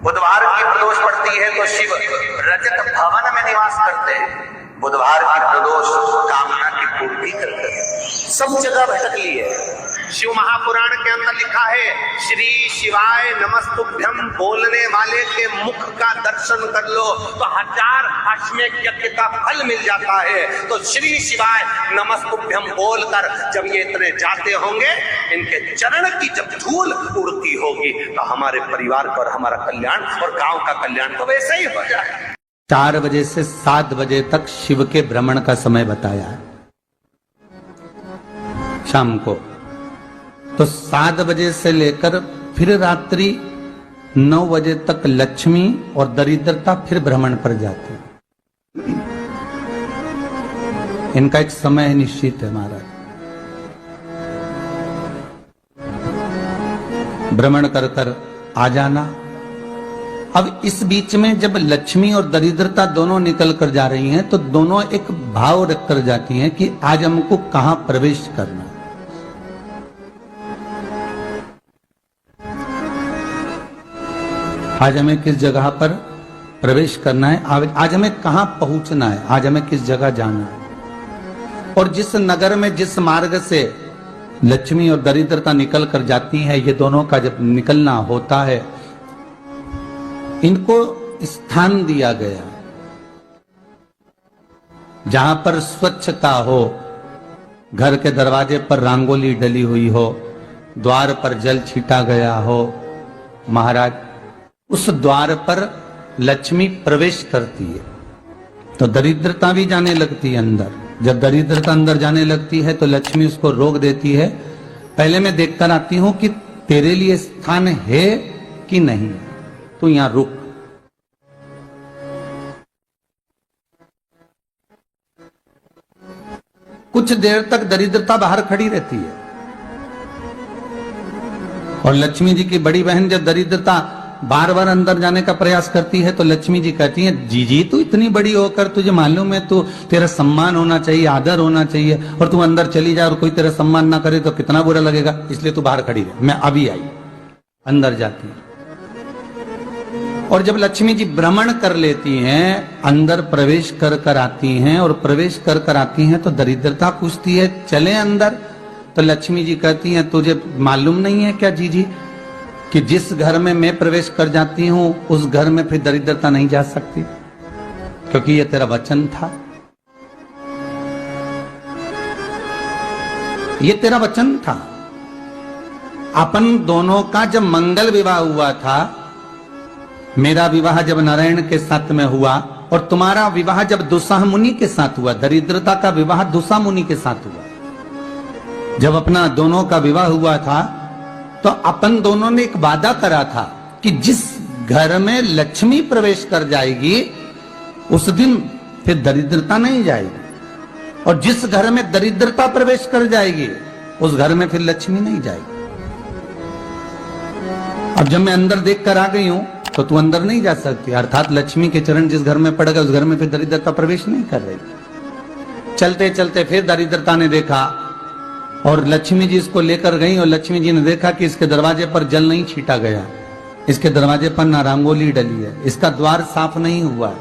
बुधवार की प्रदोष पड़ती है तो शिव रजत भवन में निवास करते हैं। बुधवार की प्रदोष कामना की पूर्ति करते हैं। सब जगह भटक ली है। शिव महापुराण के अंदर लिखा है, श्री शिवाय नमस्तुभ्यम बोलने वाले के मुख का दर्शन कर लो तो 1000 अश्वमेध यज्ञ का फल मिल जाता है। तो श्री शिवाय नमस्तुभ्यम बोलकर जब ये इतने जाते होंगे, इनके चरण की जब धूल उड़ती होगी तो हमारे परिवार का और हमारा कल्याण और गांव का कल्याण तो वैसे ही हो जाए। 4 बजे से 7 बजे तक शिव के भ्रमण का समय बताया है शाम को। तो 7 बजे से लेकर फिर रात्रि 9 बजे तक लक्ष्मी और दरिद्रता फिर भ्रमण पर जाती है। इनका एक समय निश्चित है महाराज। भ्रमण कर कर आ जाना। अब इस बीच में जब लक्ष्मी और दरिद्रता दोनों निकल कर जा रही हैं तो दोनों एक भाव रख कर जाती हैं कि आज हमको कहां प्रवेश करना। आज हमें किस जगह पर प्रवेश करना है, आज हमें कहां पहुंचना है, आज हमें किस जगह जाना है। और जिस नगर में जिस मार्ग से लक्ष्मी और दरिद्रता निकल कर जाती है, ये दोनों का जब निकलना होता है, इनको स्थान दिया गया जहां पर स्वच्छता हो, घर के दरवाजे पर रांगोली डली हुई हो, द्वार पर जल छीटा गया हो। महाराज उस द्वार पर लक्ष्मी प्रवेश करती है तो दरिद्रता भी जाने लगती है अंदर। जब दरिद्रता अंदर जाने लगती है तो लक्ष्मी उसको रोक देती है। पहले मैं देखकर आती हूं कि तेरे लिए स्थान है कि नहीं, तू यहां रुक। कुछ देर तक दरिद्रता बाहर खड़ी रहती है और लक्ष्मी जी की बड़ी बहन जब दरिद्रता बार बार अंदर जाने का प्रयास करती है तो लक्ष्मी जी कहती हैं, जी तू इतनी बड़ी होकर तुझे मालूम है तू तेरा सम्मान होना चाहिए, आदर होना चाहिए, और तू अंदर चली जाए और कोई तेरा सम्मान ना करे तो कितना बुरा लगेगा, इसलिए तू बाहर खड़ी रहे। मैं अभी आई। अंदर जाती है और जब लक्ष्मी जी भ्रमण कर लेती हैं, अंदर प्रवेश कर कर आती हैं और प्रवेश कर कर आती हैं तो दरिद्रता पूछती है चले अंदर। तो लक्ष्मी जी कहती हैं, तुझे मालूम नहीं है क्या जी कि जिस घर में मैं प्रवेश कर जाती हूं उस घर में फिर दरिद्रता नहीं जा सकती, क्योंकि ये तेरा वचन था, ये तेरा वचन था। अपन दोनों का जब मंगल विवाह हुआ था, मेरा विवाह जब नारायण के साथ में हुआ और तुम्हारा विवाह जब दुस्साह मुनि के साथ हुआ, दरिद्रता का विवाह दुस्साह मुनि के साथ हुआ। जब अपना दोनों का विवाह हुआ था तो अपन दोनों ने एक वादा करा था कि जिस घर में लक्ष्मी प्रवेश कर जाएगी उस दिन फिर दरिद्रता नहीं जाएगी, और जिस घर में दरिद्रता प्रवेश कर जाएगी उस घर में फिर लक्ष्मी नहीं जाएगी। अब जब मैं अंदर देख कर आ गई हूं तो तू अंदर नहीं जा सकती, अर्थात लक्ष्मी के चरण जिस घर में पड़ गए उस घर में फिर दरिद्रता प्रवेश नहीं कर रही। चलते चलते फिर दरिद्रता ने देखा और लक्ष्मी जी इसको लेकर गई और लक्ष्मी जी ने देखा कि इसके दरवाजे पर जल नहीं छीटा गया, इसके दरवाजे पर ना रंगोली डली है, इसका द्वार साफ नहीं हुआ,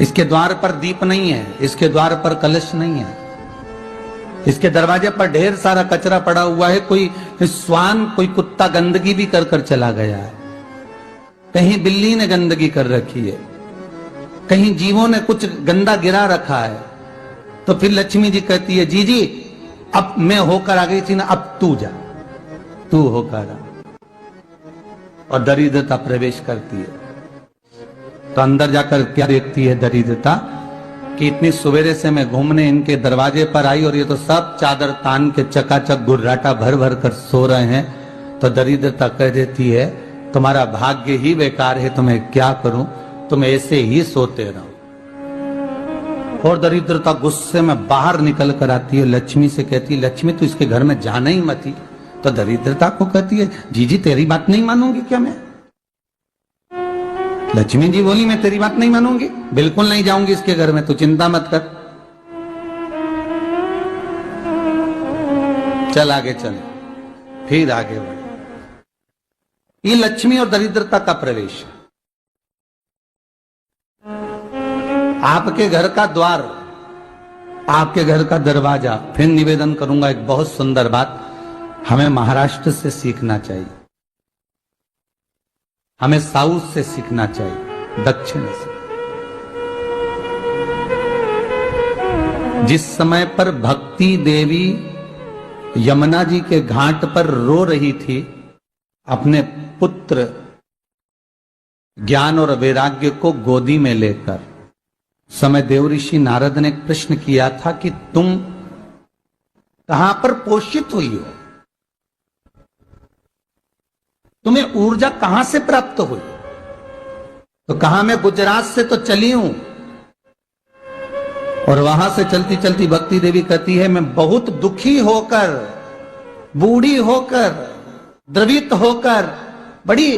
इसके द्वार पर दीप नहीं है, इसके द्वार पर कलश नहीं है, इसके दरवाजे पर ढेर सारा कचरा पड़ा हुआ है, कोई स्वान कोई कुत्ता गंदगी भी कर कर चला गया है, कहीं बिल्ली ने गंदगी कर रखी है, कहीं जीवों ने कुछ गंदा गिरा रखा है। तो फिर लक्ष्मी जी कहती है, जी अब मैं होकर आ गई थी ना, अब तू जा, तू होकर आ। और दरिद्रता प्रवेश करती है। तो अंदर जाकर क्या देखती है दरिद्रता कि इतनी सवेरे से मैं घूमने इनके दरवाजे पर आई और ये तो सब चादर तान के चकाचक गुर्राटा भर भर कर सो रहे हैं। तो दरिद्रता कह देती है, तुम्हारा भाग्य ही बेकार है, तुम्हें क्या करूं, तुम ऐसे ही सोते रहो। और दरिद्रता गुस्से में बाहर निकल कर आती है, लक्ष्मी से कहती है, लक्ष्मी तू इसके घर में जाना ही मत ही। तो दरिद्रता को कहती है, जी तेरी बात नहीं मानूंगी क्या मैं? लक्ष्मी जी बोली, मैं तेरी बात नहीं मानूंगी, बिल्कुल नहीं जाऊंगी इसके घर में, तू चिंता मत कर, चल आगे चल। फिर आगे बढ़े। ये लक्ष्मी और दरिद्रता का प्रवेश है। आपके घर का द्वार, आपके घर का दरवाजा। फिर निवेदन करूंगा एक बहुत सुंदर बात, हमें महाराष्ट्र से सीखना चाहिए, हमें साउथ से सीखना चाहिए, दक्षिण से। जिस समय पर भक्ति देवी यमुना जी के घाट पर रो रही थी अपने पुत्र ज्ञान और वैराग्य को गोदी में लेकर, समय देवऋषि नारद ने एक प्रश्न किया था कि तुम कहां पर पोषित हुई हो, तुम्हें ऊर्जा कहां से प्राप्त हुई? तो कहा मैं गुजरात से तो चली हूं। और वहां से चलती चलती भक्ति देवी कहती है मैं बहुत दुखी होकर, बूढ़ी होकर, द्रवित होकर, बड़ी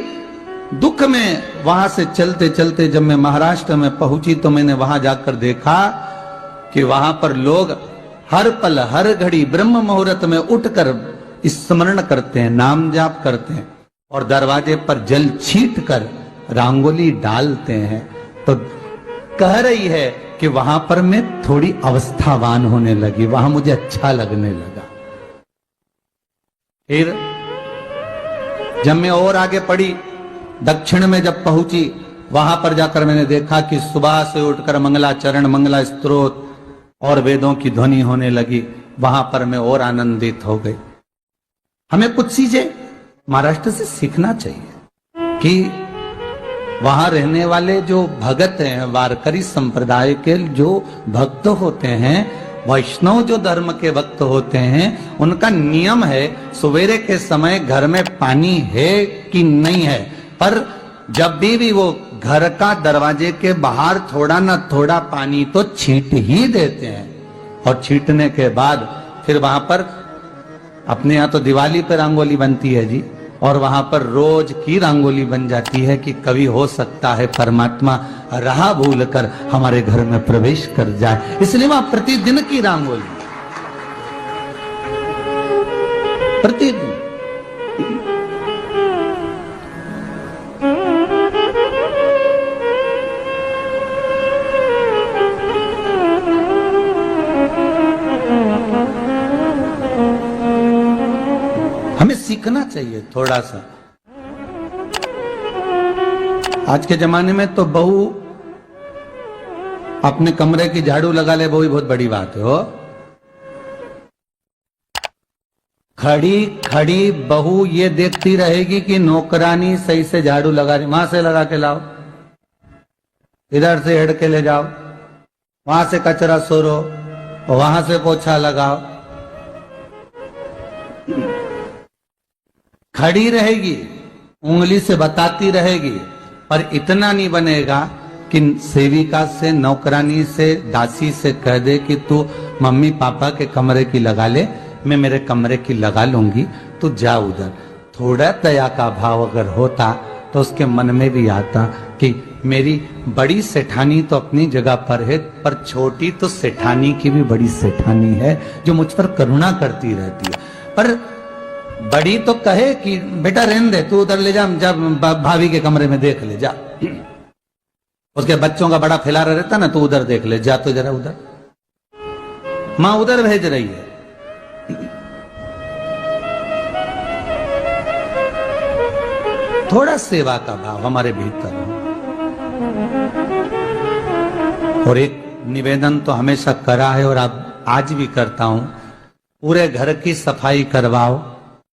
दुख में वहां से चलते चलते जब मैं महाराष्ट्र में पहुंची तो मैंने वहां जाकर देखा कि वहां पर लोग हर पल हर घड़ी ब्रह्म मुहूर्त में उठकर स्मरण करते हैं, नाम जाप करते हैं और दरवाजे पर जल छीट कर रंगोली डालते हैं। तो कह रही है कि वहां पर मैं थोड़ी अवस्थावान होने लगी, वहां मुझे अच्छा लगने लगा। फिर जब मैं और आगे पढ़ी, दक्षिण में जब पहुंची, वहां पर जाकर मैंने देखा कि सुबह से उठकर मंगलाचरण, मंगला स्तोत्र और वेदों की ध्वनि होने लगी। वहां पर मैं और आनंदित हो गई। हमें कुछ चीजें महाराष्ट्र से सीखना चाहिए कि वहां रहने वाले जो भगत हैं, वारकरी संप्रदाय के जो भक्त होते हैं, वैष्णव जो धर्म के भक्त होते हैं, उनका नियम है सवेरे के समय घर में पानी है कि नहीं है, पर जब भी वो घर का दरवाजे के बाहर थोड़ा ना थोड़ा पानी तो छींट ही देते हैं। और छींटने के बाद फिर वहां पर अपने यहाँ तो दिवाली पर रंगोली बनती है जी, और वहां पर रोज की रंगोली बन जाती है कि कभी हो सकता है परमात्मा राह भूल कर हमारे घर में प्रवेश कर जाए, इसलिए वहां प्रतिदिन की रंगोली, प्रतिदिन। हमें सीखना चाहिए थोड़ा सा। आज के जमाने में तो बहू अपने कमरे की झाड़ू लगा ले, वो ही बहुत बड़ी बात है। हो खड़ी खड़ी बहू ये देखती रहेगी कि नौकरानी सही से झाड़ू लगा रही, वहां से लगा के लाओ, इधर से हेड के ले जाओ, वहां से कचरा सोरो, वहां से पोछा लगाओ। खड़ी रहेगी, उंगली से बताती रहेगी, पर इतना नहीं बनेगा कि सेविका से, नौकरानी से, दासी से कह दे कि तू मम्मी पापा के कमरे की लगा ले, मैं मेरे कमरे की लगा लूंगी, तू जा उधर। थोड़ा दया का भाव अगर होता तो उसके मन में भी आता कि मेरी बड़ी सेठानी तो अपनी जगह पर है, पर छोटी तो सेठानी की भी बड़ी सेठानी है जो मुझ पर करुणा करती रहती है। पर बड़ी तो कहे कि बेटा रहने दे, तू उधर ले जा, जब भाभी के कमरे में देख ले जा। उसके बच्चों का बड़ा फैलारा रहता ना, तू उधर देख ले जा, तो जरा उधर, मां उधर भेज रही है। थोड़ा सेवा का भाव हमारे भीतर हो। और एक निवेदन तो हमेशा करा है और अब आज भी करता हूं, पूरे घर की सफाई करवाओ,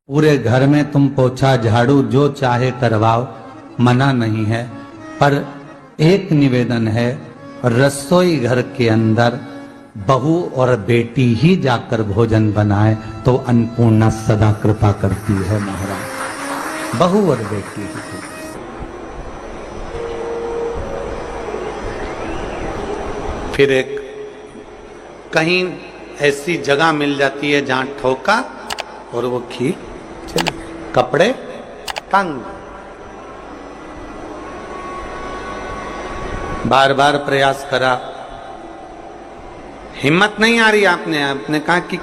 पूरे घर में तुम पोछा झाड़ू जो चाहे करवाओ, मना नहीं है। पर एक निवेदन है, रसोई घर के अंदर बहू और बेटी ही जाकर भोजन बनाए तो अन्नपूर्णा सदा कृपा करती है महाराज। बहू और बेटी ही। फिर एक कहीं ऐसी जगह मिल जाती है जहां ठोका और वो खींच चले, कपड़े तंग, बार बार प्रयास करा, हिम्मत नहीं आ रही, आपने कहा कि